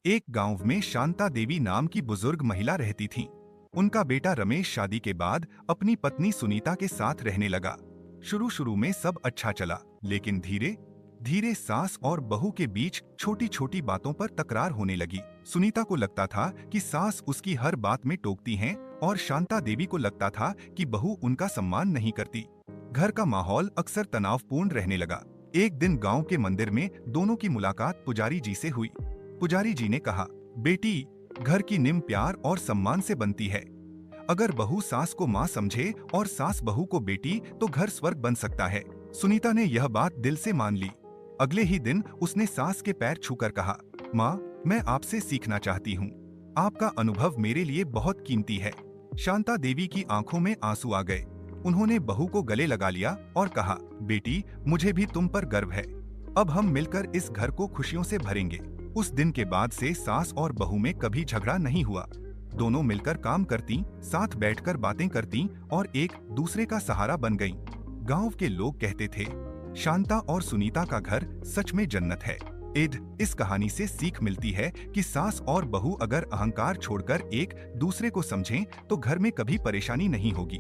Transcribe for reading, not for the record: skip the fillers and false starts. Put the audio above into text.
एक गांव में शांता देवी नाम की बुजुर्ग महिला रहती थीं। उनका बेटा रमेश शादी के बाद अपनी पत्नी सुनीता के साथ रहने लगा। शुरू शुरू में सब अच्छा चला, लेकिन धीरे धीरे सास और बहू के बीच छोटी छोटी बातों पर तकरार होने लगी। सुनीता को लगता था कि सास उसकी हर बात में टोकती हैं और शांता देवी को लगता था कि बहू उनका सम्मान नहीं करती। घर का माहौल अक्सर तनावपूर्ण रहने लगा। एक दिन गांव के मंदिर में दोनों की मुलाकात पुजारी जी से हुई। पुजारी जी ने कहा, बेटी, घर की निम प्यार और सम्मान से बनती है। अगर बहू सास को माँ समझे और सास बहू को बेटी, तो घर स्वर्ग बन सकता है। सुनीता ने यह बात दिल से मान ली। अगले ही दिन उसने सास के पैर छूकर कहा, माँ, मैं आपसे सीखना चाहती हूँ। आपका अनुभव मेरे लिए बहुत कीमती है। शांता देवी की आंखों में आंसू आ गए। उन्होंने बहू को गले लगा लिया और कहा, बेटी, मुझे भी तुम पर गर्व है। अब हम मिलकर इस घर को खुशियों से भरेंगे। उस दिन के बाद से सास और बहू में कभी झगड़ा नहीं हुआ। दोनों मिलकर काम करती, साथ बैठकर बातें करती और एक दूसरे का सहारा बन गईं। गांव के लोग कहते थे, शांता और सुनीता का घर सच में जन्नत है। इस कहानी से सीख मिलती है कि सास और बहू अगर अहंकार छोड़कर एक दूसरे को समझें तो घर में कभी परेशानी नहीं होगी।